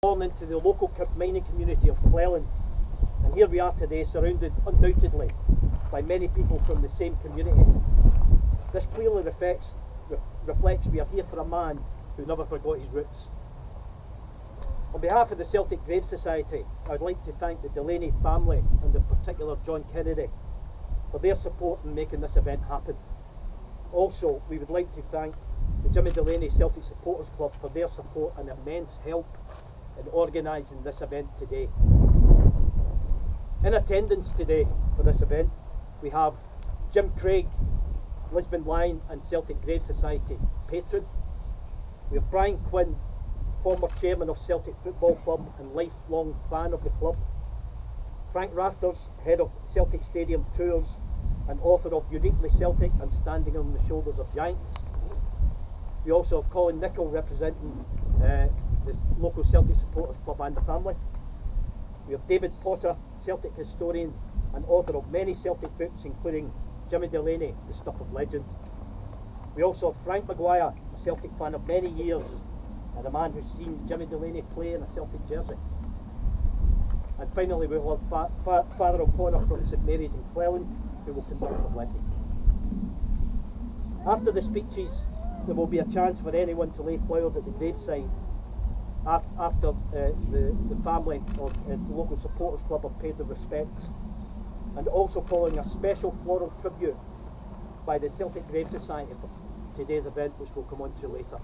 Born into the local mining community of Cleland, and here we are today, surrounded undoubtedly by many people from the same community. This clearly reflects we are here for a man who never forgot his roots. On behalf of the Celtic Grave Society, I would like to thank the Delaney family, and in particular John Kennedy, for their support in making this event happen. Also, we would like to thank the Jimmy Delaney Celtic Supporters Club for their support and immense help in organising this event today. In attendance today for this event, we have Jim Craig, Lisbon Lion and Celtic Grave Society Patron. We have Brian Quinn, former chairman of Celtic Football Club and lifelong fan of the club. Frank Rafters, head of Celtic Stadium Tours and author of Uniquely Celtic and Standing on the Shoulders of Giants. We also have Colin Nichol representing the local Celtic Supporters Club and the family. We have David Potter, Celtic Historian and author of many Celtic books, including Jimmy Delaney, The Stuff of Legend. We also have Frank McGuire, a Celtic fan of many years and a man who's seen Jimmy Delaney play in a Celtic jersey. And finally we will have Father O'Connor from St Mary's in Cleland, who will conduct the blessing. After the speeches, there will be a chance for anyone to lay flowers at the graveside after the family of the local supporters club have paid their respects, and also following a special floral tribute by the Celtic Grave Society for today's event, which we'll come on to later.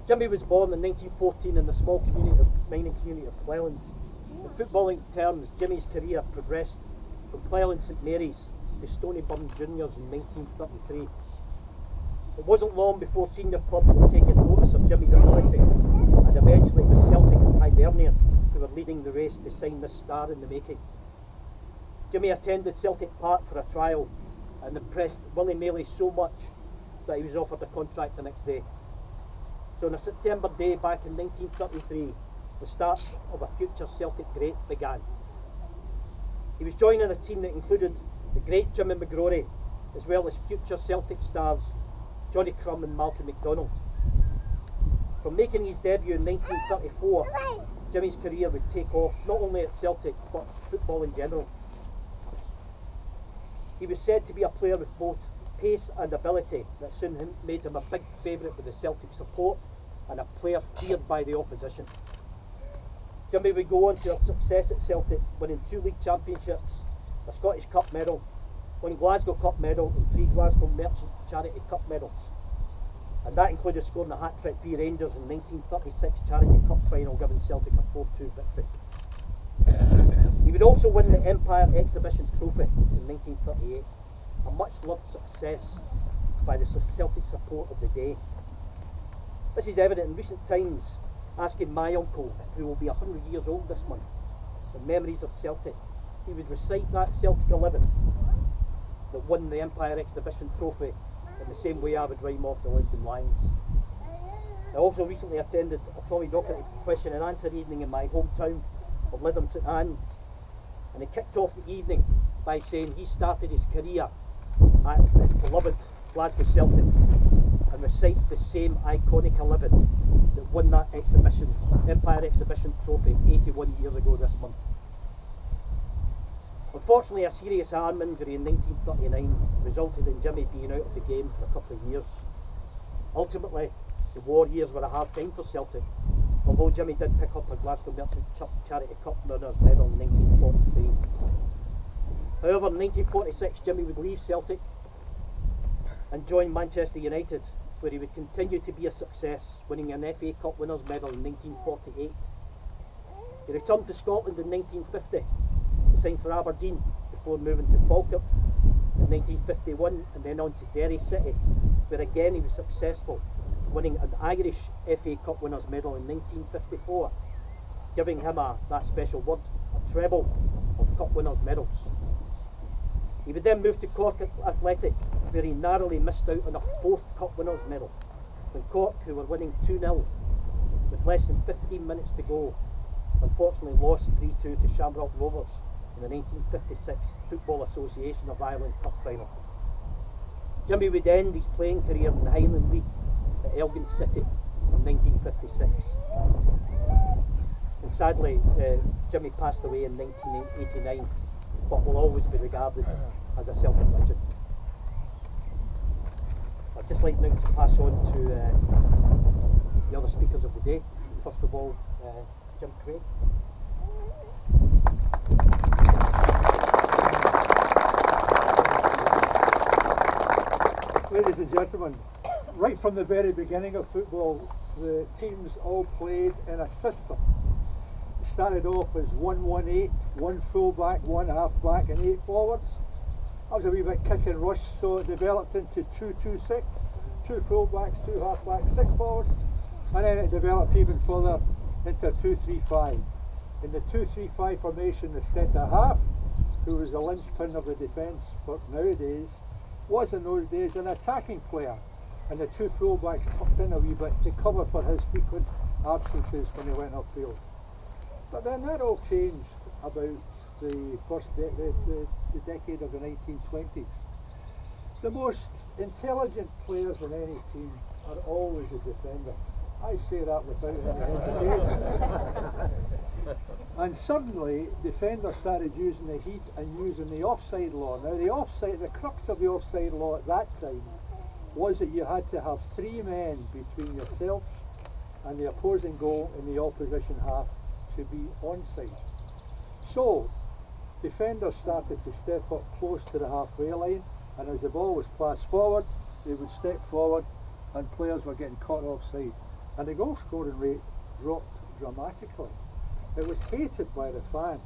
Jimmy was born in 1914 in the small mining community of Cleland. In footballing terms, Jimmy's career progressed from Cleland St Mary's to Stonyburn Juniors in 1933. It wasn't long before senior clubs were taking notice of Jimmy's ability, and eventually it was Celtic and Hibernian who were leading the race to sign this star in the making. Jimmy attended Celtic Park for a trial and impressed Willie Maley so much that he was offered a contract the next day. So on a September day back in 1933, the start of a future Celtic great began. He was joining a team that included the great Jimmy McGuire, as well as future Celtic stars Johnny Crumb and Malcolm MacDonald. From making his debut in 1934, Jimmy's career would take off not only at Celtic but football in general. He was said to be a player with both pace and ability that soon made him a big favourite with the Celtic support and a player feared by the opposition. Jimmy would go on to have success at Celtic, winning 2 league championships, a Scottish Cup medal, 1 Glasgow Cup medal and 3 Glasgow Merchant Charity Cup medals. And that included scoring a hat-trick for Rangers in 1936 Charity Cup final, giving Celtic a 4-2 victory. He would also win the Empire Exhibition Trophy in 1938, a much-loved success by the Celtic support of the day. This is evident in recent times, asking my uncle, who will be 100 years old this month, the memories of Celtic. He would recite that Celtic 11 that won the Empire Exhibition Trophy in the same way I would rhyme off the Lisbon Lions. I also recently attended a Tommy Docherty question and answer evening in my hometown of Lytham St Anne's, and he kicked off the evening by saying he started his career at his beloved Glasgow Celtic and recites the same iconic 11 that won that exhibition, Empire Exhibition Trophy 81 years ago this month. Unfortunately, a serious arm injury in 1939 resulted in Jimmy being out of the game for a couple of years. Ultimately, the war years were a hard time for Celtic, although Jimmy did pick up a Glasgow Merchant Charity Cup Runners medal in 1943. However, in 1946, Jimmy would leave Celtic and join Manchester United, where he would continue to be a success, winning an FA Cup Winners medal in 1948. He returned to Scotland in 1950 to sign for Aberdeen before moving to Falkirk in 1951 and then on to Derry City, where again he was successful, winning an Irish FA Cup Winners medal in 1954, giving him that special word, a treble of Cup Winners medals. He would then move to Cork Athletic, where he narrowly missed out on a 4th Cup Winners medal, when Cork, who were winning 2-0 with less than 15 minutes to go, unfortunately lost 3-2 to Shamrock Rovers in the 1956 Football Association of Ireland Cup final. Jimmy would end his playing career in the Highland League at Elgin City in 1956. And sadly, Jimmy passed away in 1989, but will always be regarded as a Celtic legend. I'd just like now to pass on to the other speakers of the day. First of all, Jim Craig. Ladies and gentlemen, right from the very beginning of football, the teams all played in a system. It started off as 1-1-8, one full-back, one half-back and 8 forwards. That was a wee bit kick and rush, so it developed into 2-2-6, 2 full-backs, 2 half-backs, 6 forwards, and then it developed even further into 2-3-5. In the 2-3-5 formation, the centre half, who was the linchpin of the defence for nowadays, was in those days an attacking player, and the 2 full-backs tucked in a wee bit to cover for his frequent absences when he went upfield. But then that all changed about the first the decade of the 1920s. The most intelligent players in any team are always a defender. I say that without any hesitation. And suddenly, defenders started using the heat and using the offside law. Now, the crux of the offside law at that time was that you had to have 3 men between yourself and the opposing goal in the opposition half to be onside. So, defenders started to step up close to the halfway line, and as the ball was passed forward, they would step forward and players were getting caught offside. And the goal scoring rate dropped dramatically. It was hated by the fans.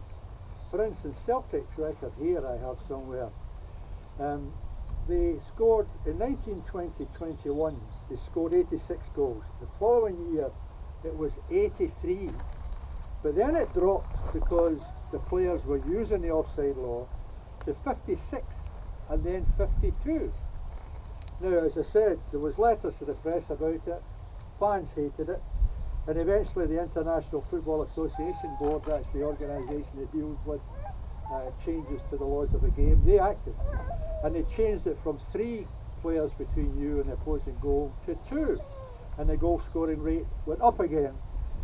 For instance, Celtic's record here I have somewhere. They scored in 1920-21, they scored 86 goals. The following year it was 83. But then it dropped because the players were using the offside law to 56 and then 52. Now, as I said, there was letters to the press about it, fans hated it, and eventually the International Football Association Board, that's the organisation that deals with changes to the laws of the game, they acted. And they changed it from 3 players between you and the opposing goal to 2. And the goal scoring rate went up again,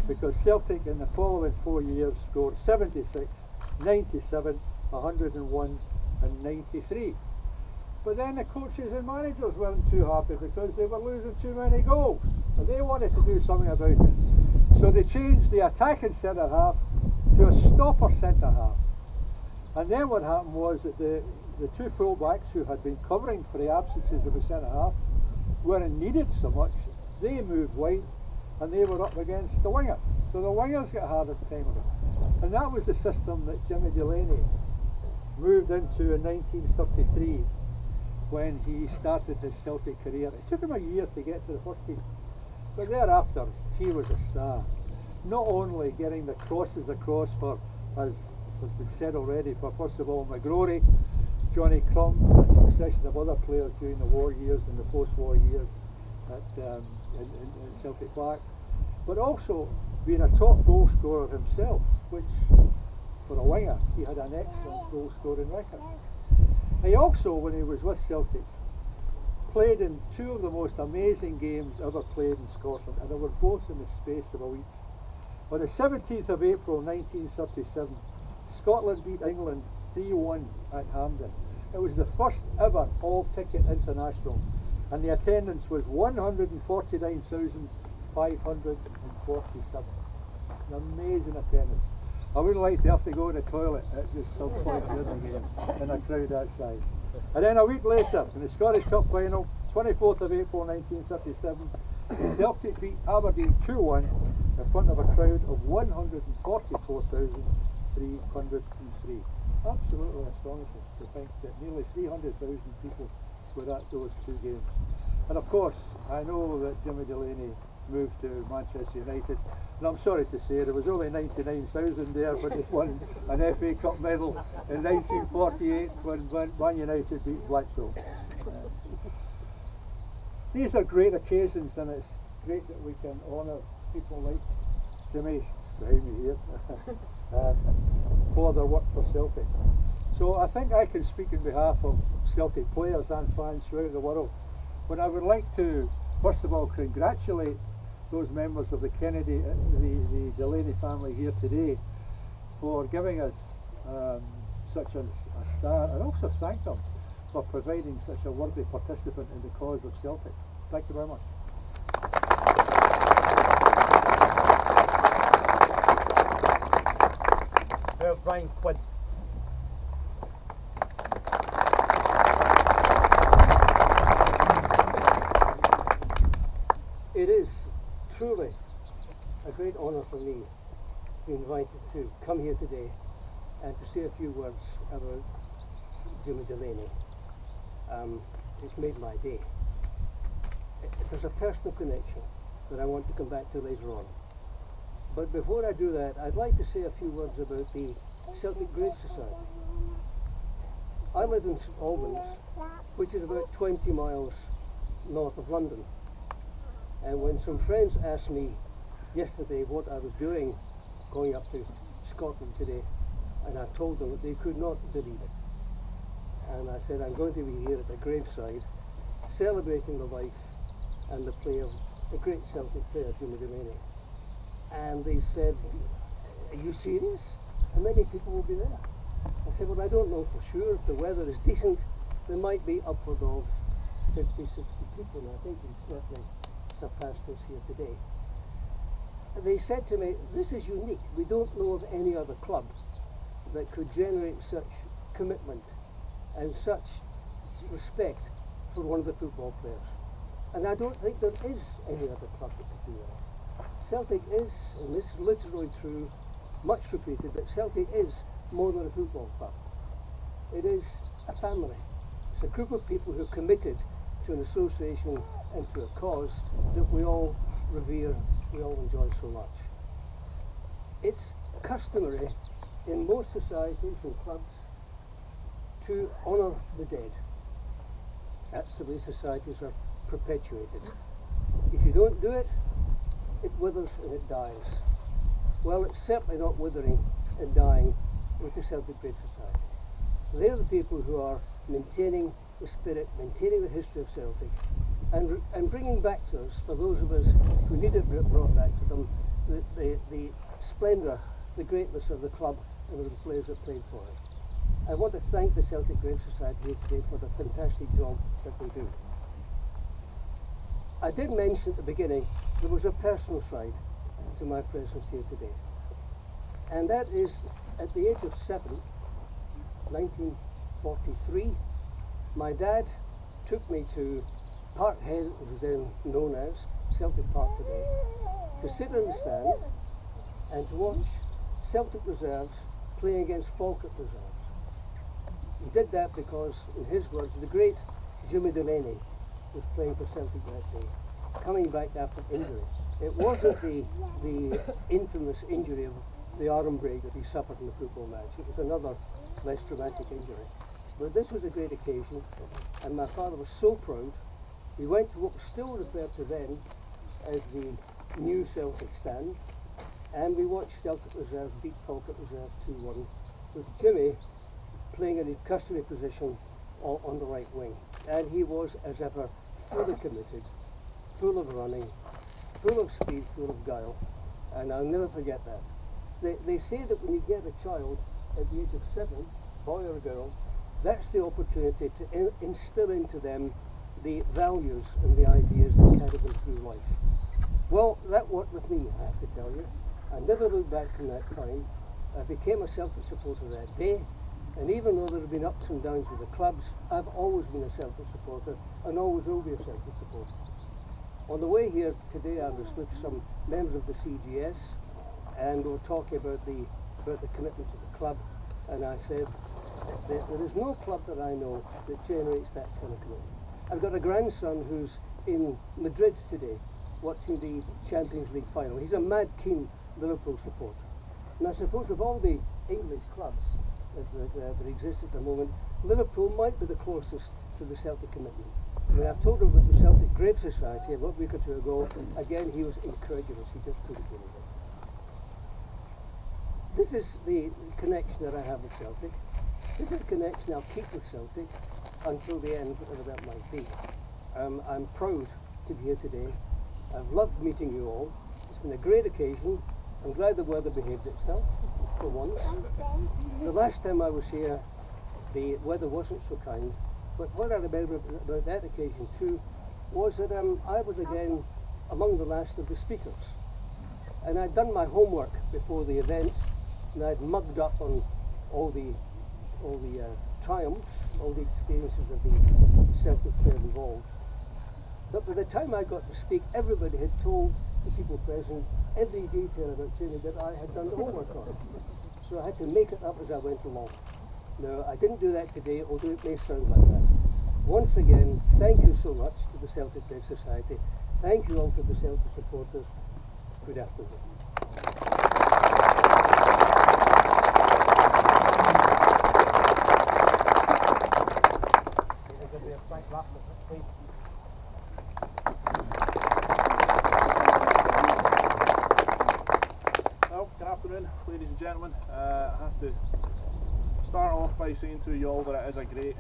because Celtic in the following 4 years scored 76, 97, 101 and 93. But then the coaches and managers weren't too happy because they were losing too many goals, and they wanted to do something about it. So they changed the attacking centre half to a stopper centre half. And then what happened was that the 2 full-backs who had been covering for the absences of the centre half weren't needed so much. They moved wide and they were up against the wingers. So the wingers got a harder time of it. And that was the system that Jimmy Delaney moved into in 1933 when he started his Celtic career. It took him a year to get to the first team, but thereafter he was a star. Not only getting the crosses across for, as has been said already, for first of all McGuire, Johnny Crumb, and a succession of other players during the war years and the post-war years in Celtic Park, but also being a top goal scorer himself, which for a winger he had an excellent goal scoring record. He also, when he was with Celtic, played in 2 of the most amazing games ever played in Scotland, and they were both in the space of a week. On the 17th of April 1937, Scotland beat England 3-1 at Hampden. It was the first ever all-ticket international, and the attendance was 149,547. An amazing attendance. I wouldn't like to have to go to the toilet at just some point during the game in a crowd that size. And then a week later, in the Scottish Cup final, 24th of April 1937, Celtic beat Aberdeen 2-1 in front of a crowd of 144,303. Absolutely astonishing to think that nearly 300,000 people were at those 2 games. And of course, I know that Jimmy Delaney moved to Manchester United, and I'm sorry to say there was only 99,000 there when they won an FA Cup medal in 1948 when Man United beat Blackpool. These are great occasions, and it's great that we can honour people like Jimmy behind me here for their work for Celtic. So I think I can speak on behalf of Celtic players and fans throughout the world when I would like to first of all congratulate those members of the Kennedy, the Delaney family here today for giving us such a start, and also thank them for providing such a worthy participant in the cause of Celtic. Thank you very much. Brian Quinn. It is truly a great honour for me to be invited to come here today and to say a few words about Jimmy Delaney. It's made my day. There's a personal connection that I want to come back to later on. But before I do that, I'd like to say a few words about the Celtic Grave Society. I live in St Albans, which is about 20 miles north of London. And when some friends asked me yesterday what I was doing going up to Scotland today, and I told them that they could not believe it. And I said, I'm going to be here at the graveside celebrating the life and the play of a great Celtic player, Jimmy Delaney. And they said, are you serious? How many people will be there? I said, well, I don't know for sure. If the weather is decent, there might be upward of 50, 60 people, and I think we've certainly surpassed this here today. And they said to me, this is unique. We don't know of any other club that could generate such commitment and such respect for one of the football players. And I don't think there is any other club that could do that. Celtic is, and this is literally true, much repeated, that Celtic is more than a football club. It is a family. It's a group of people who are committed to an association and to a cause that we all revere, we all enjoy so much. It's customary in most societies and clubs to honour the dead. That's the way societies are perpetuated. If you don't do it, it withers and it dies. Well, it's certainly not withering and dying with the Celtic Grave Society. They're the people who are maintaining the spirit, maintaining the history of Celtic, and bringing back to us, for those of us who need it brought back to them, the splendour, the greatness of the club and of the players that played for it. I want to thank the Celtic Grave Society here today for the fantastic job that they do. I did mention at the beginning there was a personal side to my presence here today, and that is at the age of 7, 1943, my dad took me to Parkhead, it was then known as Celtic Park today, to sit in the stand and to watch Celtic reserves playing against Falkirk reserves. He did that because, in his words, the great Jimmy Delaney was playing for Celtic that day, coming back after injury. It wasn't the infamous injury of the arm break that he suffered in the football match. It was another less dramatic injury. But this was a great occasion, and my father was so proud. We went to what was still referred to then as the new Celtic stand, and we watched Celtic reserves beat Falkirk reserves 2-1, with Jimmy playing in his customary position on the right wing. And he was, as ever, fully committed, full of running, full of speed, full of guile, and I'll never forget that. They say that when you get a child at the age of 7, boy or girl, that's the opportunity to instill into them the values and the ideas that carry them through life. Well, that worked with me, I have to tell you. I never looked back from that time. I became a Celtic supporter that day, and even though there have been ups and downs with the clubs, I've always been a Celtic supporter and always will be a Celtic supporter. On the way here today, I was with some members of the CGS, and we were talking about the commitment to the club, and I said that there is no club that I know that generates that kind of commitment. I've got a grandson who's in Madrid today watching the Champions League final. He's a mad keen Liverpool supporter. And I suppose of all the English clubs that exist at the moment, Liverpool might be the closest to the Celtic commitment. When I told him about the Celtic Grave Society a week or two ago, again he was incredulous, he just couldn't believe it. This is the connection that I have with Celtic. This is a connection I'll keep with Celtic until the end, whatever that might be. I'm proud to be here today. I've loved meeting you all. It's been a great occasion. I'm glad the weather behaved itself for once. The last time I was here, the weather wasn't so kind, but what I remember about that occasion too was that I was again among the last of the speakers. And I'd done my homework before the event, and I'd mugged up on all the triumphs, all the experiences of the Celtic player involved. But by the time I got to speak, everybody had told the people present every detail about Jimmy that I had done the homework on. So I had to make it up as I went along. Now, I didn't do that today, although it may sound like that. Once again, thank you so much to the Celtic Dev Society. Thank you all to the Celtic supporters. Good afternoon. Well, good afternoon, ladies and gentlemen. I have to start off by saying to you all that it is a great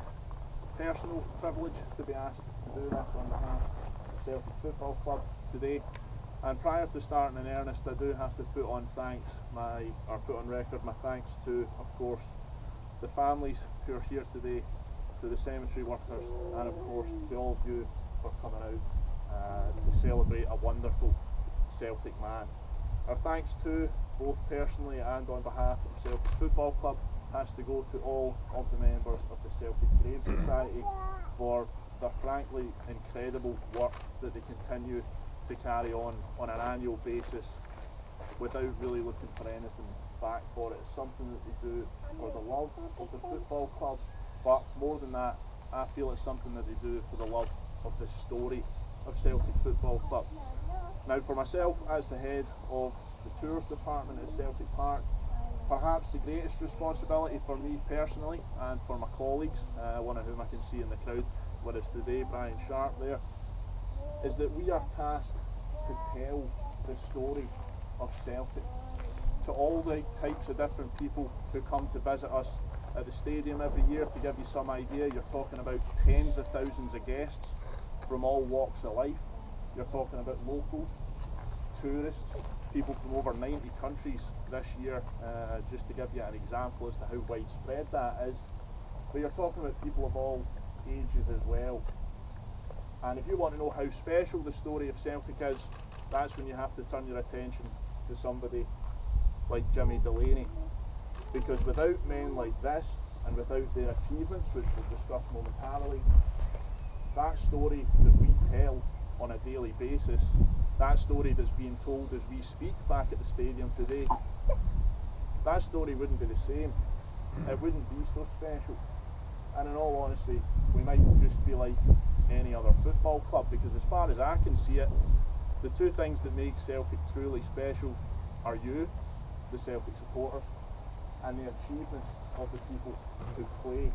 personal privilege to be asked to do this on behalf of Celtic Football Club today. And prior to starting in earnest, I do have to put on record my thanks to, of course, the families who are here today, to the cemetery workers, and of course to all of you for coming out to celebrate a wonderful Celtic man. Our thanks to, both personally and on behalf of Celtic Football Club, has to go to all of the members of the Celtic Grave Society for their frankly incredible work that they continue to carry on an annual basis without really looking for anything back for it. It's something that they do for the love of the football club, but more than that, I feel it's something that they do for the love of the story of Celtic Football Club. Now, for myself as the head of the tours department at Celtic Park, perhaps the greatest responsibility for me personally and for my colleagues, one of whom I can see in the crowd with us today, Brian Sharp there, is that we are tasked to tell the story of Celtic to all the types of different people who come to visit us at the stadium every year. To give you some idea, you're talking about tens of thousands of guests from all walks of life. You're talking about locals, tourists, people from over 90 countries this year, just to give you an example as to how widespread that is. But you're talking about people of all ages as well. And if you want to know how special the story of Celtic is, that's when you have to turn your attention to somebody like Jimmy Delaney. Because without men like this, and without their achievements, which we'll discuss momentarily, that story that we tell on a daily basis, that story that's being told as we speak back at the stadium today, that story wouldn't be the same. It wouldn't be so special. And in all honesty, we might just be like any other football club, because as far as I can see it, the two things that make Celtic truly special are you, the Celtic supporters, and the achievements of the people who play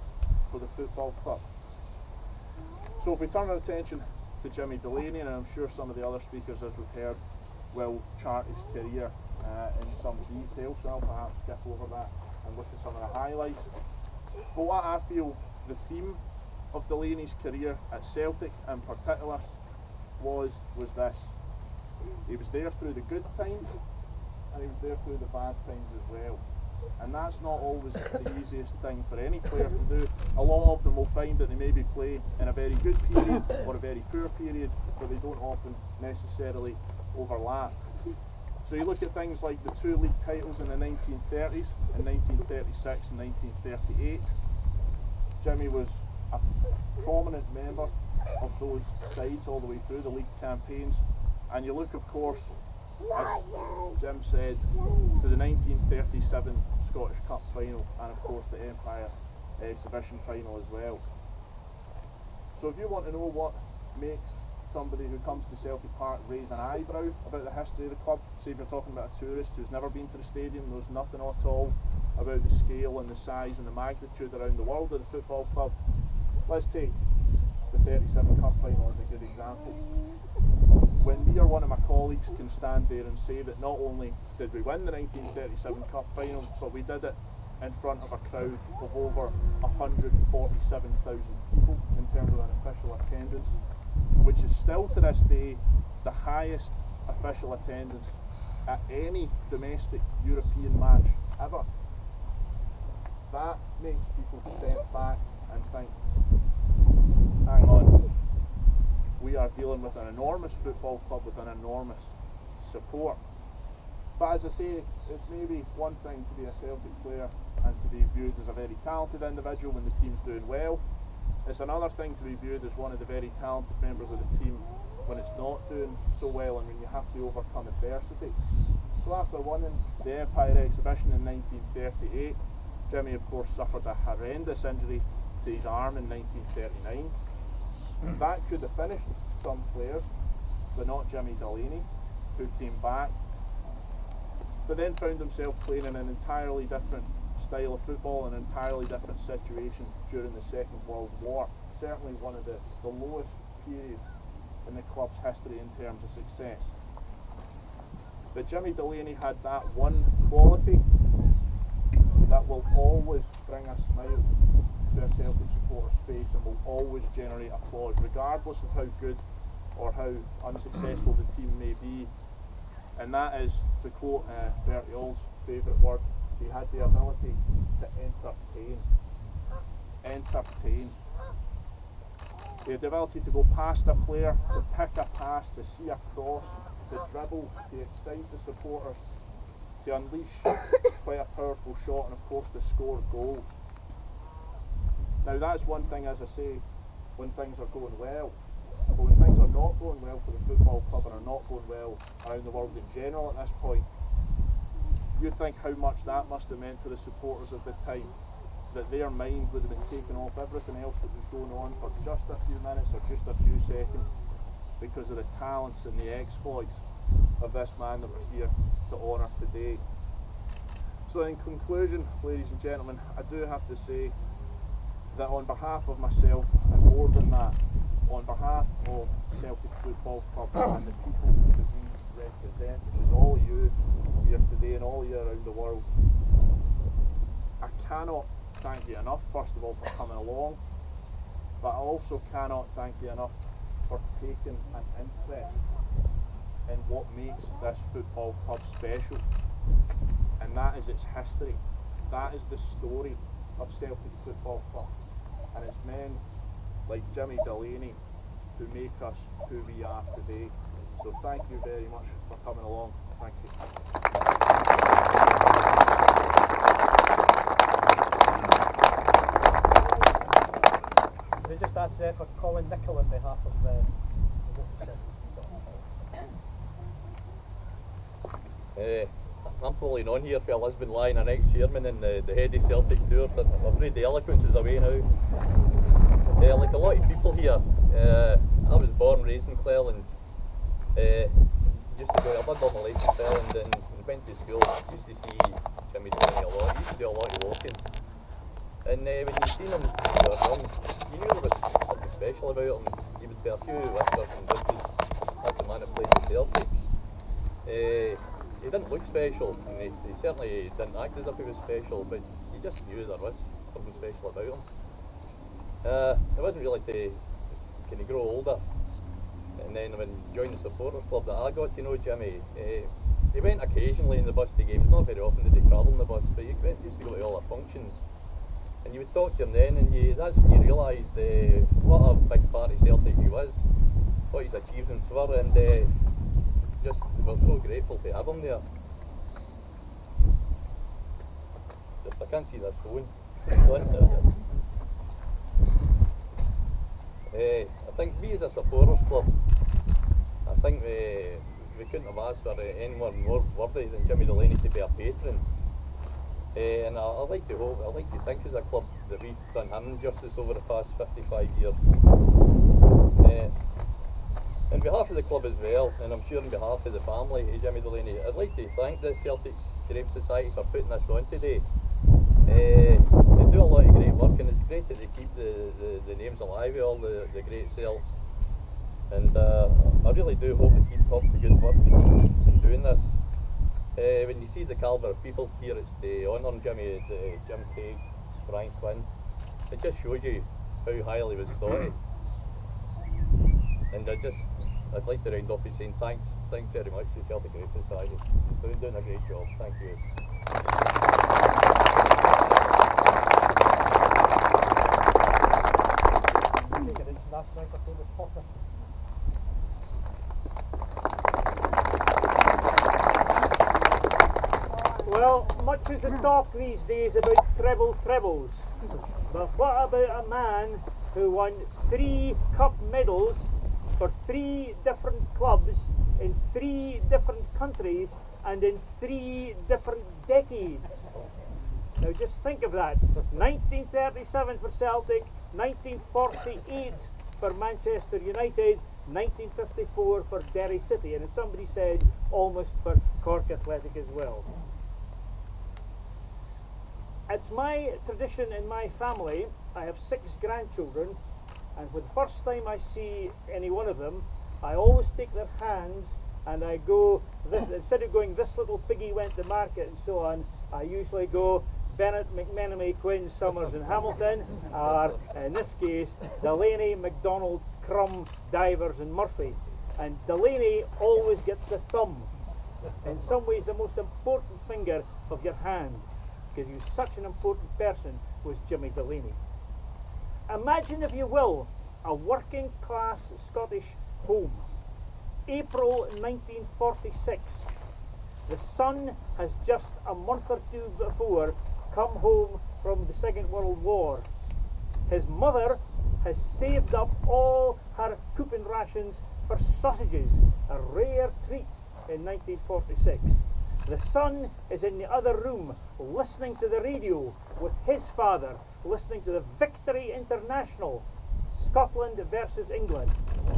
for the football club. So if we turn our attention to Jimmy Delaney, and I'm sure some of the other speakers, as we've heard, will chart his career in some detail, so I'll perhaps skip over that and look at some of the highlights. But what I feel the theme of Delaney's career at Celtic in particular was this. He was there through the good times, and he was there through the bad times as well. And that's not always the easiest thing for any player to do. A lot of them will find that they maybe play in a very good period or a very poor period, but they don't often necessarily overlap. So you look at things like the two league titles in the 1930s, in 1936 and 1938. Jimmy was a prominent member of those sides all the way through the league campaigns. And you look, of course, as Jim said, to the 1937 Scottish Cup final, and of course the Empire Exhibition final as well. So if you want to know what makes somebody who comes to Celtic Park raise an eyebrow about the history of the club, say if you're talking about a tourist who's never been to the stadium, knows nothing at all about the scale and the size and the magnitude around the world of the football club, let's take the 37 Cup final as a good example. When me or one of my colleagues can stand there and say that not only did we win the 1937 Cup final, but we did it in front of a crowd of over 147,000 people in terms of an official attendance, which which is still to this day the highest official attendance at any domestic European match ever. That makes people step back and think, hang on, we are dealing with an enormous football club with an enormous support. But as I say, it's maybe one thing to be a Celtic player and to be viewed as a very talented individual when the team's doing well. It's another thing to be viewed as one of the very talented members of the team when it's not doing so well and when you have to overcome adversity. So after winning the Empire exhibition in 1938, Jimmy of course suffered a horrendous injury to his arm in 1939. That could have finished some players, but not Jimmy Delaney, who came back, but then found himself playing in an entirely different style of football, an entirely different situation during the Second World War. Certainly one of the lowest periods in the club's history in terms of success. But Jimmy Delaney had that one quality that will always bring a smile to a Celtic supporter's face and will always generate applause, regardless of how good or how unsuccessful the team may be. And that is, to quote Bertie Ault's favourite word, he had the ability to entertain. Entertain. He had the ability to go past a player, to pick a pass, to see a cross, to dribble, to excite the supporters, to unleash quite a powerful shot, and of course to score goals. Now that's one thing, as I say, when things are going well. But when things are not going well for the football club and are not going well around the world in general at this point, you think how much that must have meant to the supporters of the time, that their mind would have been taken off everything else that was going on for just a few minutes or just a few seconds because of the talents and the exploits of this man that we're here to honour today. So in conclusion, ladies and gentlemen, I do have to say that on behalf of myself, and more than that, on behalf of Celtic Football Club and the people that we represent, which is all of you here today and all of you around the world, I cannot thank you enough, first of all, for coming along, but I also cannot thank you enough for taking an interest in what makes this football club special, and that is its history. That is the story of Celtic Football Club, and it's men like Jimmy Delaney who make us who we are today. So thank you very much for coming along. Thank you. Can I just ask for Colin Nichol on behalf of the local citizens? I'm following on here for Lisbon Lion, an ex-chairman and the head of Celtic Tours. I'm afraid the eloquence is away now. Like a lot of people here, I was born and raised in Cleland. Used to go, I lived all my life in Cleland and went to school. Used to see Jimmy Delaney a lot. Used to do a lot of walking. And when you seen him when you were young, you knew there was something special about him. He would be a few whispers and whispers. That's the man that played for Celtic. He didn't look special, and he certainly didn't act as if he was special, but you just knew there was something special about him. It wasn't really to kind of grow older, and then when he joined the supporters club that I got to know Jimmy, he went occasionally in the bus to games. Not very often did he travel in the bus, but he used to go to all the functions, and you would talk to him then, and that's when you realised what a big part of Celtic he was, what his achievements were, and just we're so grateful to have him there. Just I can't see this phone. I think we as a supporters club, I think we couldn't have asked for anyone more worthy than Jimmy Delaney to be a patron. And I like to hope, I like to think as a club that we've done him justice over the past 55 years. On behalf of the club as well, and I'm sure on behalf of the family of Jimmy Delaney, I'd like to thank the Celtic Grave Society for putting this on today. They do a lot of great work, and it's great that they keep the names alive of all the great Celts. And I really do hope they keep up the good work in doing this. When you see the calibre of people here, it's to honour Jimmy, Jim Craig, Brian Quinn. It just shows you how highly he was thought of. And I'd like to round off by saying thanks very much to Celtic Grave Society. Doing a great job. Thank you. Well, much is the talk these days about trebles, but what about a man who won 3 cup medals for 3 different clubs in 3 different countries and in 3 different decades? Now just think of that. 1937 for Celtic, 1948 for Manchester United, 1954 for Derry City, and as somebody said, almost for Cork Athletic as well. It's my tradition in my family. I have 6 grandchildren, and for the first time I see any one of them, I always take their hands and I go, instead of going, this little piggy went to market and so on, I usually go, Bennett, McMenemy, Quinn, Summers and Hamilton, or in this case, Delaney, MacDonald, Crum, Divers and Murphy. And Delaney always gets the thumb. In some ways the most important finger of your hand, because he was such an important person, was Jimmy Delaney. Imagine, if you will, a working class Scottish home. April 1946. The son has just a month or 2 before come home from the Second World War. His mother has saved up all her coupon rations for sausages, a rare treat in 1946. The son is in the other room listening to the radio with his father, listening to the Victory International, Scotland versus England,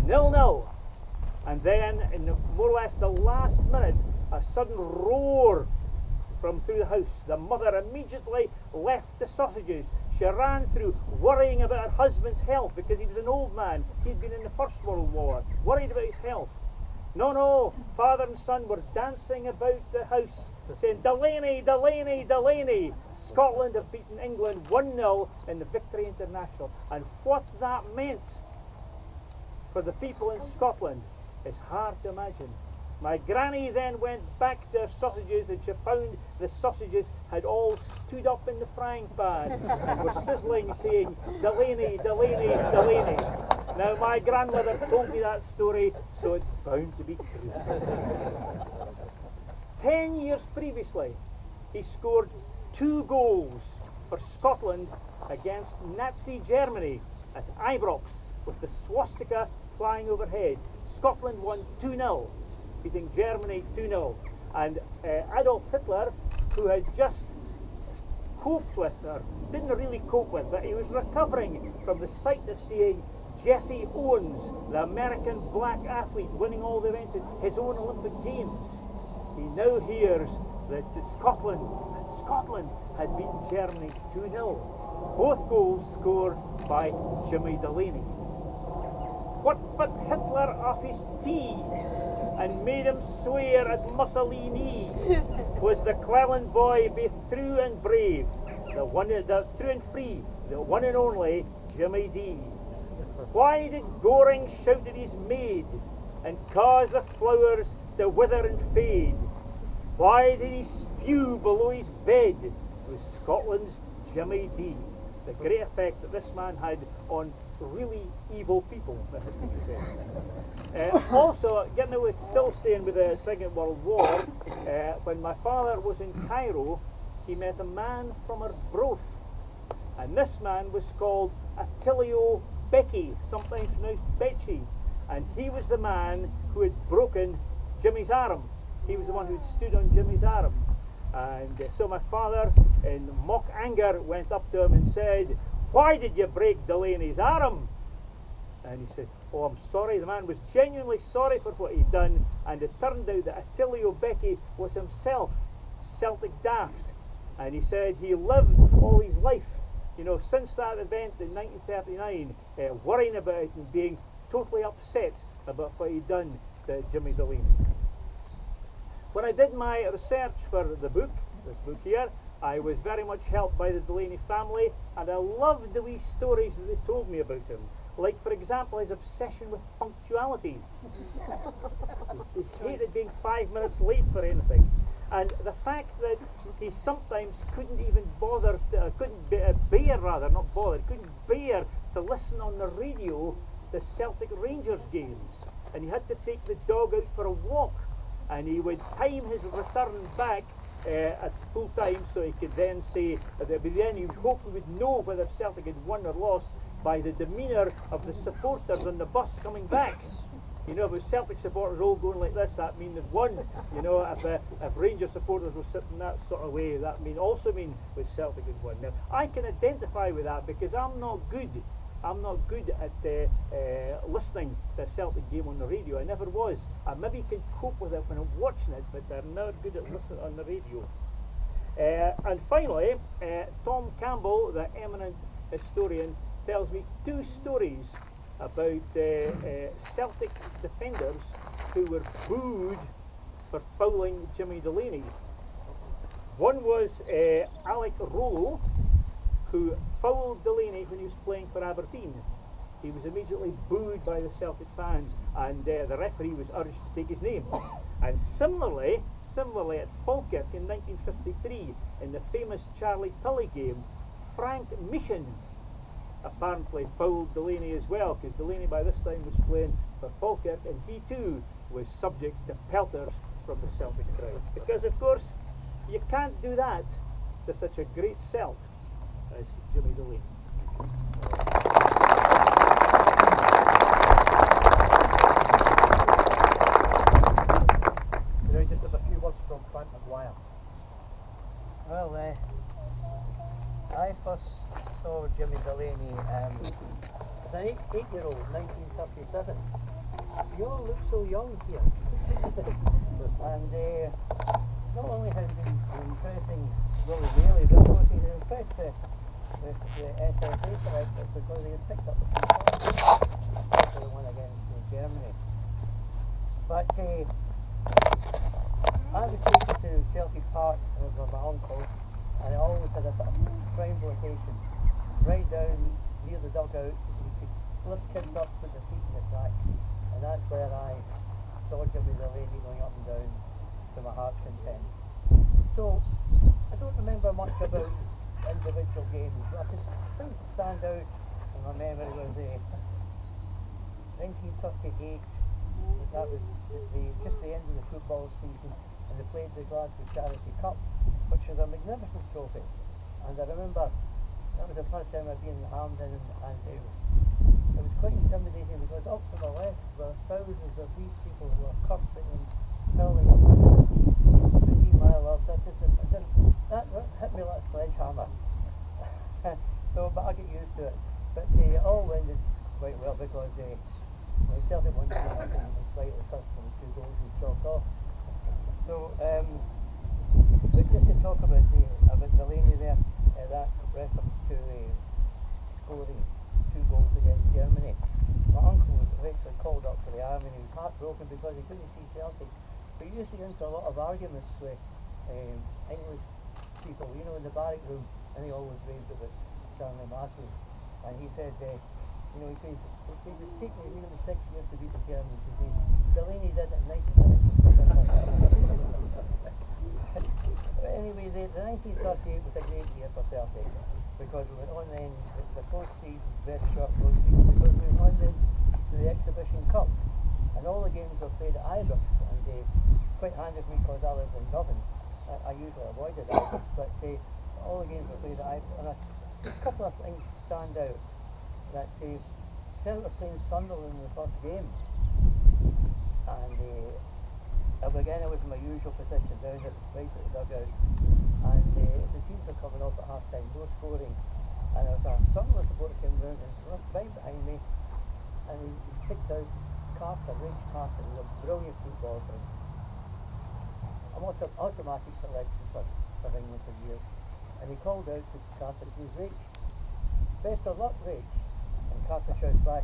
0-0. And then, in more or less the last minute, a sudden roar from through the house. The mother immediately left the sausages. She ran through, worrying about her husband's health, because he was an old man. He'd been in the First World War, worried about his health. No, father and son were dancing about the house, saying, Delaney, Delaney, Delaney. Scotland have beaten England 1-0 in the Victory International. And what that meant for the people in Scotland is hard to imagine. My granny then went back to her sausages, and she found the sausages had all stood up in the frying pan and were sizzling, saying, Delaney, Delaney, Delaney. Now, my grandmother told me that story, so it's bound to be true. 10 years previously, he scored 2 goals for Scotland against Nazi Germany at Ibrox, with the swastika flying overhead. Scotland won 2-0, beating Germany 2-0. And Adolf Hitler, who had just coped with, or didn't really cope with, but he was recovering from the sight of seeing Jesse Owens, the American black athlete, winning all the events in his own Olympic Games. He now hears that Scotland had beaten Germany 2-0. Both goals scored by Jimmy Delaney. What put Hitler off his tee and made him swear at Mussolini was the Cleland boy, both true and brave, the true and free, the one and only Jimmy D. Why did Goring shout at his maid and cause the flowers to wither and fade? Why did he spew below his bed? It was Scotland's Jimmy D. The great effect that this man had on really evil people, that has to be said. Also, getting away, still staying with the Second World War, when my father was in Cairo, he met a man from Arbroath, and this man was called Attilio Becky, sometimes pronounced Becci, and he was the man who had broken Jimmy's arm. He was the one who had stood on Jimmy's arm. And so my father, in mock anger, went up to him and said, "Why did you break Delaney's arm?" And he said, "Oh, I'm sorry." The man was genuinely sorry for what he'd done, and it turned out that Attilio Becky was himself Celtic daft. And he said he lived all his life, you know, since that event in 1939, worrying about it and being totally upset about what he'd done to Jimmy Delaney. When I did my research for the book, this book here, I was very much helped by the Delaney family, and I loved the wee stories that they told me about him. Like, for example, his obsession with punctuality. He hated being 5 minutes late for anything. And the fact that he sometimes couldn't even bother, couldn't bear to listen on the radio to Celtic Rangers games. And he had to take the dog out for a walk. And he would time his return back at full time so he could then say, then he would hope we would know whether Celtic had won or lost by the demeanour of the supporters on the bus coming back. You know, if Celtic supporters all going like this, that means they'd won. You know, if Rangers supporters were sitting that sort of way, that also mean with Celtic had won. Now, I can identify with that because I'm not good at listening to a Celtic game on the radio. I never was. I maybe can cope with it when I'm watching it, but I'm not good at listening on the radio. And finally, Tom Campbell, the eminent historian, tells me 2 stories about Celtic defenders who were booed for fouling Jimmy Delaney. One was Alec Rollo, who fouled Delaney when he was playing for Aberdeen. He was immediately booed by the Celtic fans, and the referee was urged to take his name. And similarly at Falkirk in 1953, in the famous Charlie Tully game, Frank Michin apparently fouled Delaney as well, because Delaney by this time was playing for Falkirk, and he too was subject to pelters from the Celtic crowd. Because of course, you can't do that to such a great Celt as Jimmy Delaney. Now just have a few words from Frank McGuire. Well, I first saw Jimmy Delaney as an 8-year-old, 1937. You all look so young here. And not only has he been impressing Willie Bailey, but of course he's impressed the SFA selectors because he had picked up the 2 points for the one against Germany. But I was taken to Chelsea Park with my uncle, and it always had a sort of prime location right down near the dugout. You could lift kids up with their feet in the track, and that's where I saw Jimmy Delaney going up and down to my heart's content. So I don't remember much about individual games, but things that stand out in my memory was 1938. That was just the end of the football season, and they played the Glasgow Charity Cup, which was a magnificent trophy. And I remember that was the first time I'd been in Hampden, and it was quite intimidating because up to the left were thousands of these people who were cursing and hurling up the team I loved. That hit me like a sledgehammer. But I get used to it. But they all ended quite well because when Celtic won the game, I think it was slightly cursed from the 2 goals we chalked off. So, but just to talk about Delaney there, that reference to scoring 2 goals against Germany. My uncle was eventually called up for the army, and he was heartbroken because he couldn't see Celtic. But he used to get into a lot of arguments with English people, you know, in the barrack room, and he always raved about Stanley Matthews. And he said, he says it's taken me 6 years to beat the Germans. He says Delaney did it in 90 minutes. But anyway, the 1938 was a great year for Celtic because we went on then the fourth season, very short fourth season, because we went on then to the Exhibition Cup, and all the games were played at Ibrox, and quite handy for me because I lived in Dublin. I usually avoided Ibrox, but all the games were played at Ibrox, and a couple of things stand out. That Celtic were playing Sunderland in the first game, and again I was in my usual position down at right at the dugout, and the teams were coming off at half time, no scoring, and there was a Sunderland supporter came round and was right behind me, and he picked out Carter, Rich Carter, who was a brilliant footballer for him. I'm automatic selection for England for years, and he called out to Carter, he says, Rich, best of luck, Rich. And Carter shouts back,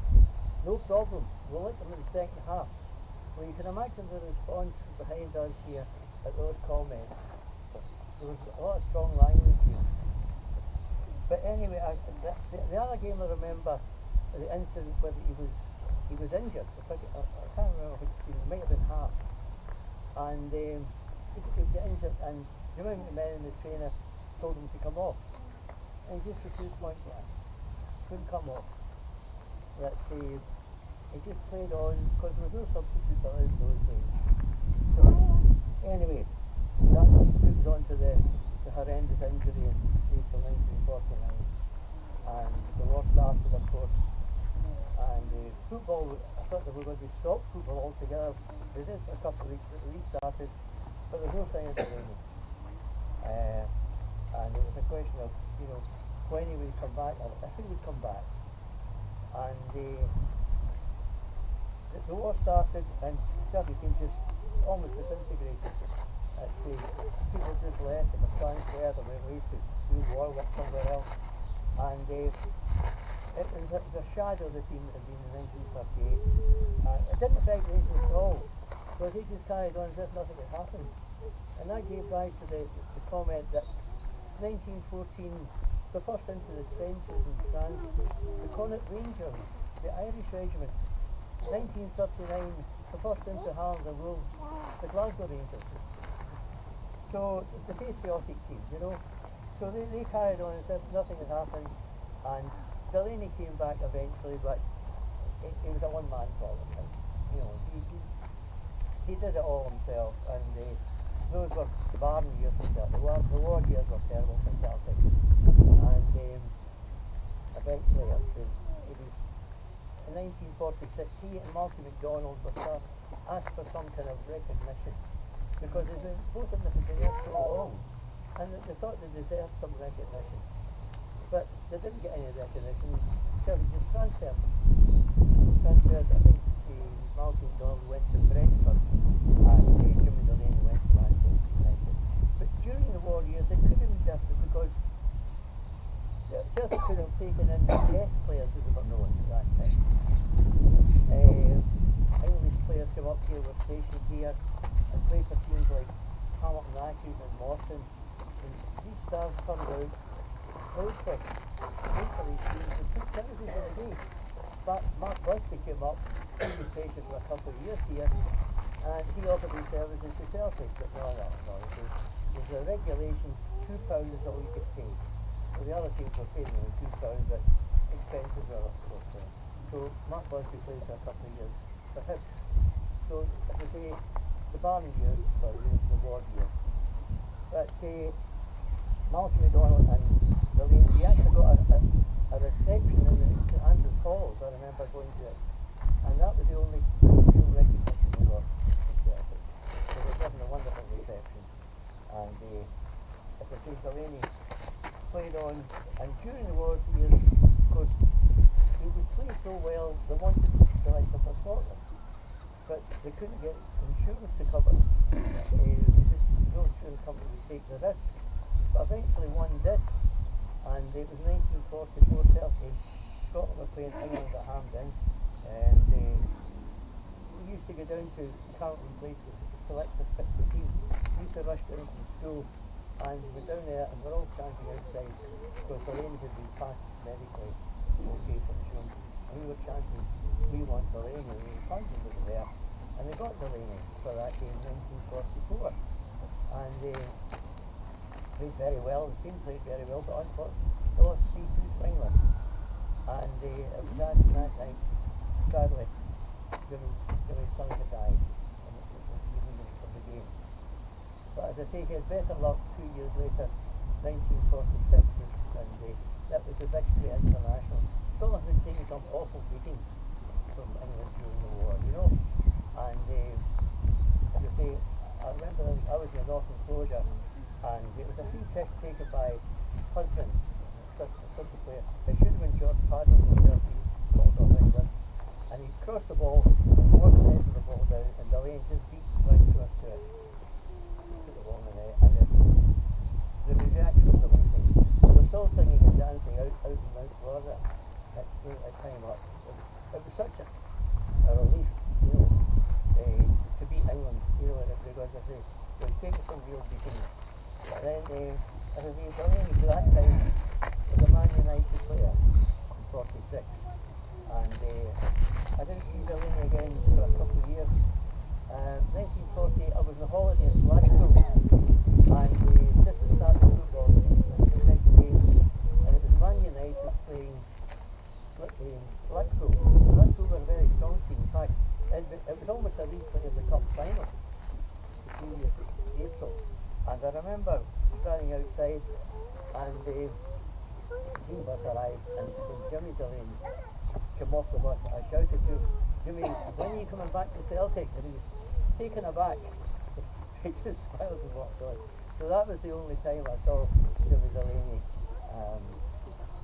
no problem, we'll let them in the second half. Well, you can imagine the response behind us here at those comments. There was a lot of strong language here. But anyway, the other game I remember the incident where he was injured. I can't remember, it might have been Hearts. And he got injured, and the men and the trainer told him to come off. And he just refused point blank. Couldn't come off. That he just played on because there was no substitutes allowed in those days. So anyway, that moves on to the horrendous injury in April 1949. And the war started, of course. And football, I thought they were going to stop football altogether. They did for a couple of weeks, but they restarted. But there was no sign of Delaney. And it was a question of, when he would come back, or if he would come back. And the war started, and Celtic team just almost disintegrated. People just left, they were transferred, they went away to do war work somewhere else. And it was a shadow of the team that had been in 1938. It didn't affect Racing at all, because he just carried on as if nothing had happened. And that gave rise to the comment that 1914, the first into the trenches in France, the Connaught Rangers, the Irish regiment. 1939, the first into Harland and Wolves, the Glasgow Rangers. So the patriotic team, So they carried on as if nothing had happened, and Delaney came back eventually, but it was a one-man problem. He did it all himself, and those were the barren years for Celtic. The war years were terrible for Celtic, and eventually it was in 1946 he and Malky MacDonald were asked for some kind of recognition, because both of them had been there so long, and they thought they deserved some recognition, but they didn't get any recognition. Celtic just transferred them. I think Malky MacDonald went to Brentford, and Jimmy Delaney went to Manchester United. But during the war years it could have been different, because Celtic could have taken in the best players as they were known at that time. English players came up here, were stationed here, and played for teams like Hamilton Accies and Morton. And these stars turned out played for these teams and took services in the game. But Mark Busby came up, he was stationed for a couple of years here, and he offered his services to Celtic, but no. There's a regulation, £2 is all you could take. So the other teams were paying only £2, but expenses were up to £4. So Mark Busby played for a couple of years for him. So as I say, the barren years for the war years. But Malky MacDonald and Delaney, he actually got a reception in the St Andrews Halls. I remember going to it, and that was the only real recognition we got in Celtic. So it was a wonderful reception. And as I say, Delaney played on, and during the war years, of course, he would play so well, they wanted to select him for Scotland, but they couldn't get insurance to cover him. No insurance company would take the risk, but eventually one did, and it was 1944 Celtic. Scotland were playing England at Hampden, and we used to go down to Carlton Place to select the 50 team. We used to rush down from school, and we were down there, and we're all chanting outside, because Delaney had been passed medically okay for the show, and we were chanting, "We want Delaney." The fans were there, and they got Delaney for that game in 1944, and played very well. The team played very well, but unfortunately they lost 3-2 to England, and it was that night, sadly, Jimmy's son had died in the evening of the game. But as I say, he had better luck 2 years later, 1946, and that was the victory international. Scotland had been taking some awful beatings from England during the war, and as I say, I remember I was in the North Enclosure, and it was a free kick taken by Husband, such a player. It should have been George Patron from Celtic, called off England, and he crossed the ball, wasn't heading the ball down, and Delaney just beat right to it. Put the ball in the net, and the reaction was amazing. They were still singing and dancing out in Mount Florida at time up. It was such a relief, to beat England, because as I say, they were taking some real beatings. But then, as I say, Delaney to that time was a Man United player in 46, I didn't see Delaney again for a couple of years. 1940, I was on holiday in Blackpool, and this is Saturday football season, the second game, and it was Man United playing Blackpool. Blackpool were a very strong team. In fact, it was almost a replay of the cup final, the previous April. And I remember standing outside, and the team bus arrived, and when Jimmy Delaney came off the bus, I shouted to him, Jimmy, when are you coming back to Celtic? And he was taken aback. He just smiled and walked on. So that was the only time I saw Jimmy Delaney.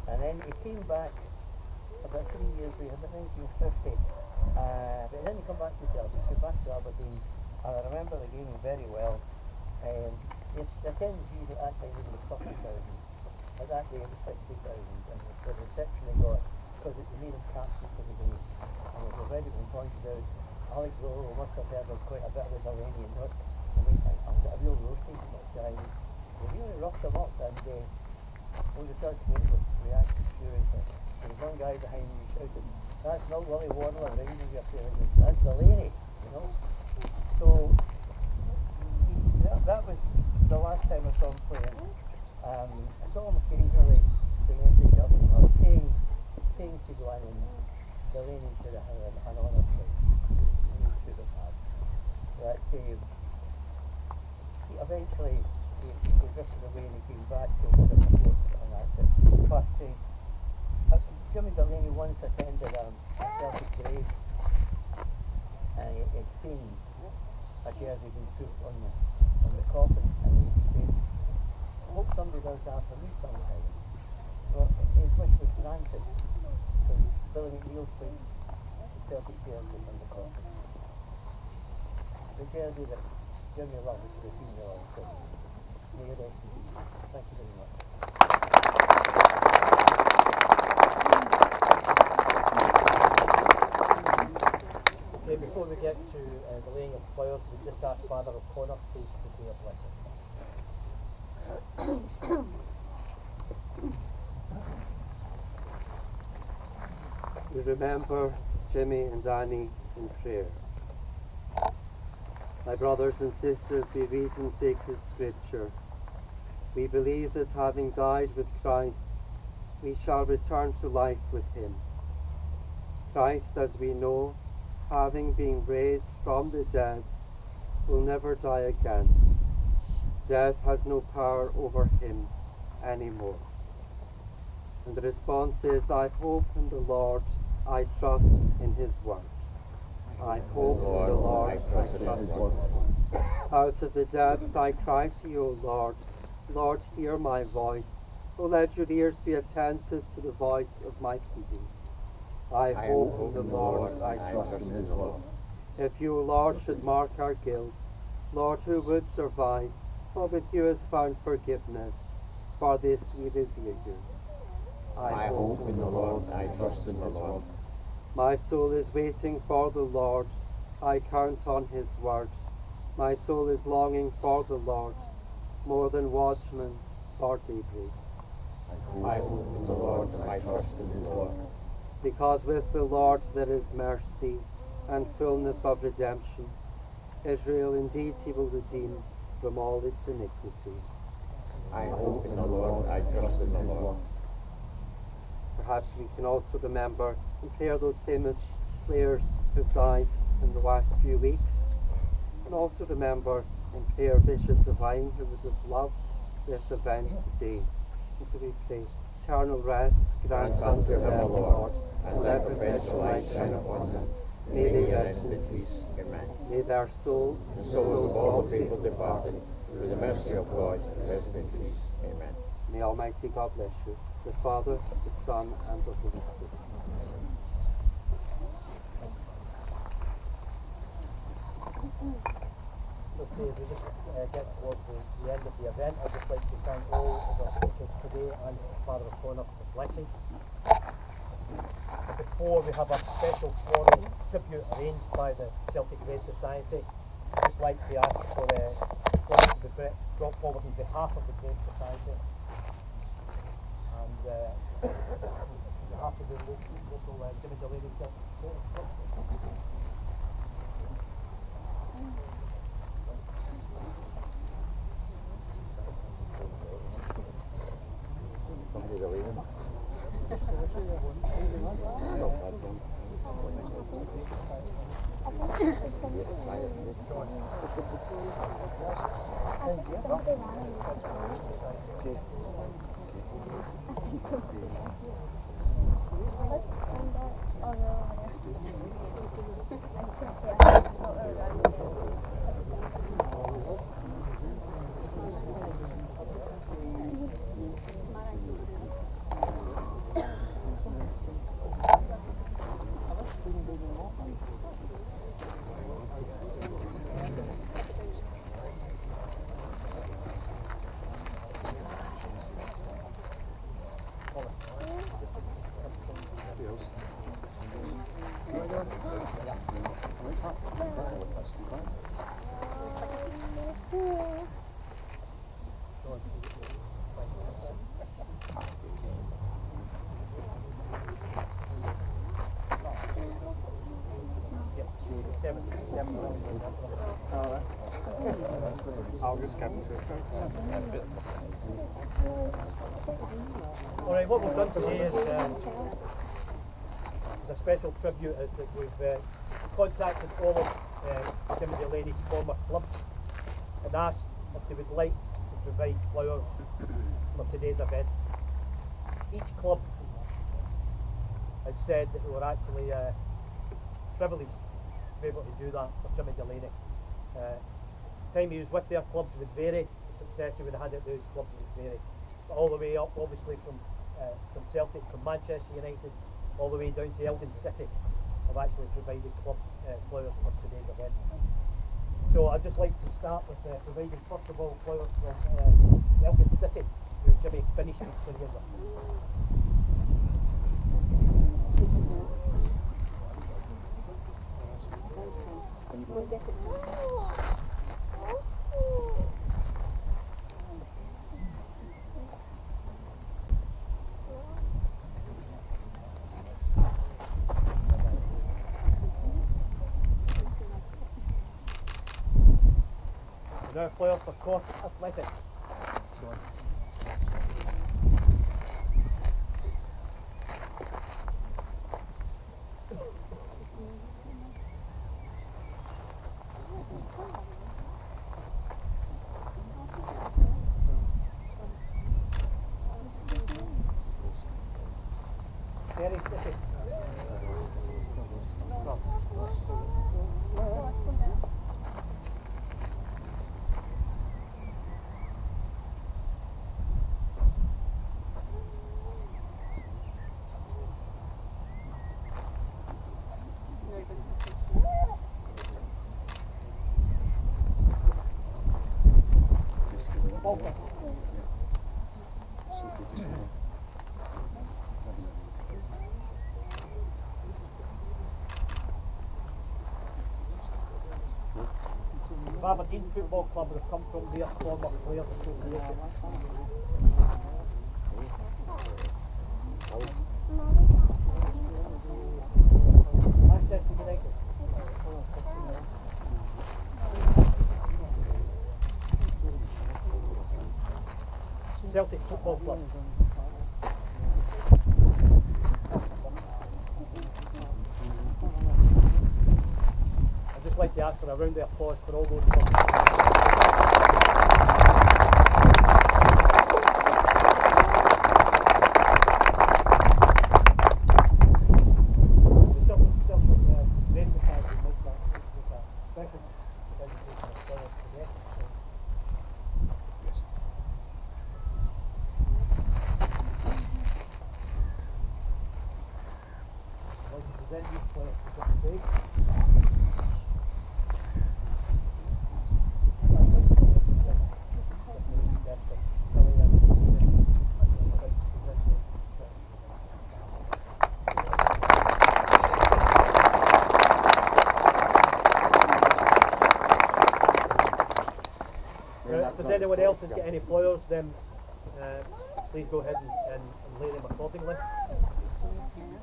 And then he came back about 3 years later, about 1950. But then he came back to Celtic, he came back to Aberdeen, and I remember the game very well. The attendance usually at that time was 30,000. At that day it was 60,000, and the reception they got, because it made him captain for the game. And as already been pointed out, Alex Rollo must have heard quite a bit of the Delaney, and not, I've got a real roasting from this guy. He really rocked him up, and when the Celtic was reacting furiously, there was one guy behind me who shouted, "That's not Willie Waddle ringing you up there, that's Delaney," you know. So that was the last time I saw him playing. I saw him occasionally bring into Celtic, I was paying to go in, and Delaney should have had an honour place. He should have had. But eventually he drifted away and he came back to the support, and that's it. But Jimmy Delaney once attended a Celtic grave, and he'd seen a jersey being put on the coffin, and he said, "I hope somebody does that for me sometime." Well, his wish was granted, because Billy McNeil placed the Celtic jersey on the coffin. The jersey that Jimmy loved was the female on the coffin. May you rest in peace. Thank you very much. Okay, before we get to the laying of flowers, we just ask Father O'Connor please to do a blessing. We remember Jimmy and Annie in prayer. My brothers and sisters, we read in sacred scripture, we believe that having died with Christ, we shall return to life with him. Christ, as we know, having been raised from the dead, will never die again. Death has no power over him anymore. And the response is, I hope in the Lord, I trust in his word. I hope in the Lord, I trust in his word. Out of the depths I cry to you, O Lord. Lord, hear my voice. O let your ears be attentive to the voice of my pleading. I hope in the Lord, I trust in his word. If you, O Lord, should mark our guilt, Lord, who would survive? For with you is found forgiveness. For this we revere you. I hope in the Lord, I trust in his word. My soul is waiting for the Lord. I count on his word. My soul is longing for the Lord, more than watchmen for daybreak. I hope in the Lord, I trust in his word. Because with the Lord there is mercy and fullness of redemption. Israel indeed he will redeem from all its iniquity. I hope in the Lord, I trust in his word. Perhaps we can also remember and prayer those famous players who've died in the last few weeks, and also remember in prayer Bishop Divine, who would have loved this event today. And so we pray, eternal rest grant unto them, O Lord, and let perpetual light shine upon them. May they rest in peace. Amen. May their souls, And souls of all the faithful departed, through the mercy of God, rest in peace. Amen. may Almighty God bless you, the Father, the Son, and the Holy Spirit. Okay, as we just get towards the end of the event, I'd just like to thank all of our speakers today and Father O'Connor for the blessing. But before we have a special floral tribute arranged by the Celtic Red Society, I'd just like to ask for the floral to be brought forward on behalf of the Red Society. And behalf of the local Jimmy Delaney CSC. Somebody leaving? I'll just get to it. Alright, what we've done today is a special tribute, is that we've contacted all of Jimmy Delaney's former clubs and asked if they would like to provide flowers for today's event. Each club has said that they were actually privileged to be able to do that for Jimmy Delaney. The time he was with their clubs would vary, the success he would have had at those clubs would vary. But all the way up, obviously, from Celtic, from Manchester United, all the way down to Elgin City, have actually provided club flowers for today's event. So I'd just like to start with providing, first of all, flowers from Elgin City, who Jimmy finished his career with. We'll get it. Now flowers for Cork Athletic. Derry City. Aberdeen Football Club have come from their former Players Association. Manchester United. Celtic Football Club. I'd just like to ask for a round of applause for all those clubs. The Celtic Racing Society makes a special presentation of flowers today. I'd like to present these flowers to Jimmy Delaney. If there's anyone else who's got any flowers, then please go ahead and lay them accordingly.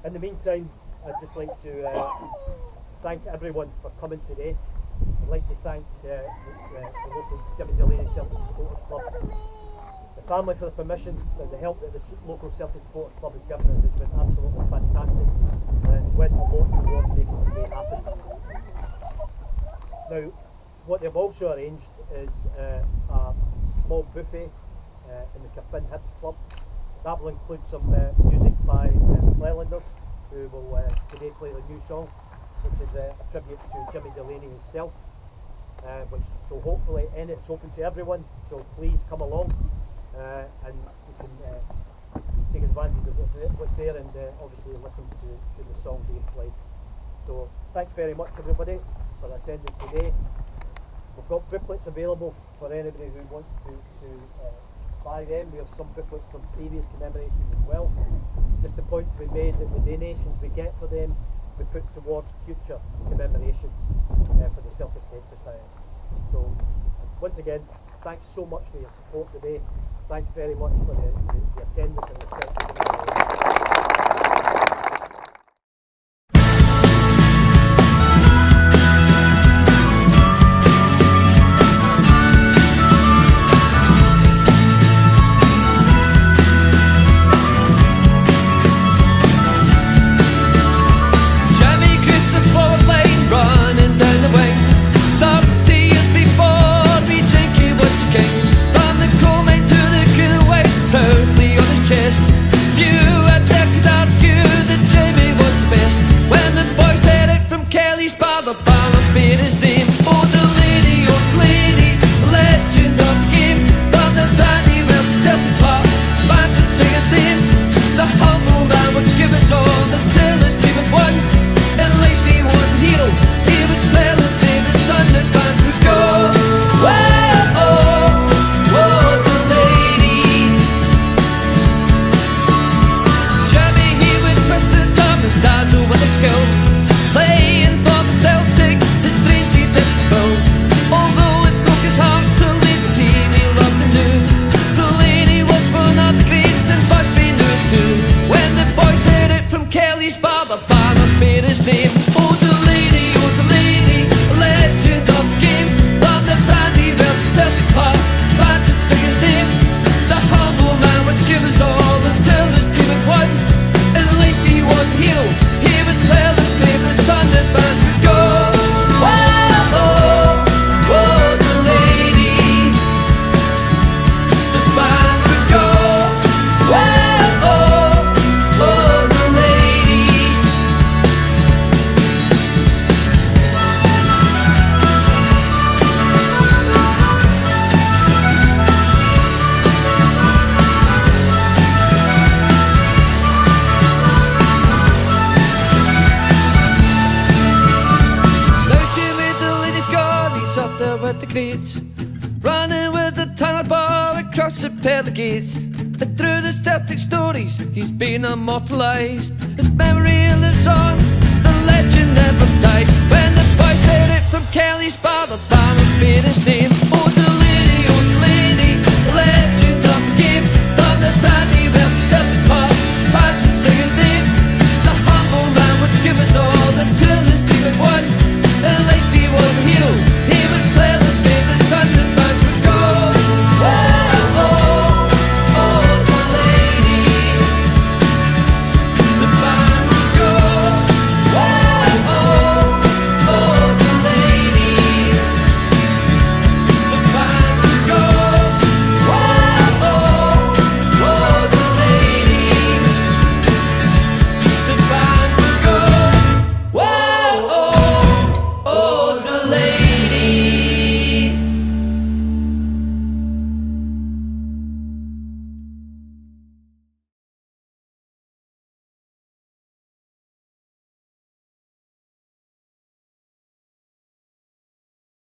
In the meantime, I'd just like to thank everyone for coming today. I'd like to thank the local Jimmy Delaney Celtic Supporters Club, the family for the permission and the help that the local Celtic Supporters Club has given us has been absolutely fantastic. It's went a lot towards making today happen. Now, what they've also arranged is a small buffet in the Quinn Club. That will include some music by the Clelanders, who will today play the new song, which is a tribute to Jimmy Delaney himself. So hopefully, and it's open to everyone, so please come along and you can take advantage of what's there and obviously listen to the song being played. So thanks very much everybody for attending today. We've got booklets available for anybody who wants to buy them. We have some booklets from previous commemorations as well. Just a point to be made that the donations we get for them we put towards future commemorations for the Celtic Dead Society. So once again, thanks so much for your support today. Thanks very much for the attendance and respect. Running with the tunnel bar across the pearly gates, and through the Celtic stories he's been immortalised. His memory lives on, the legend never dies.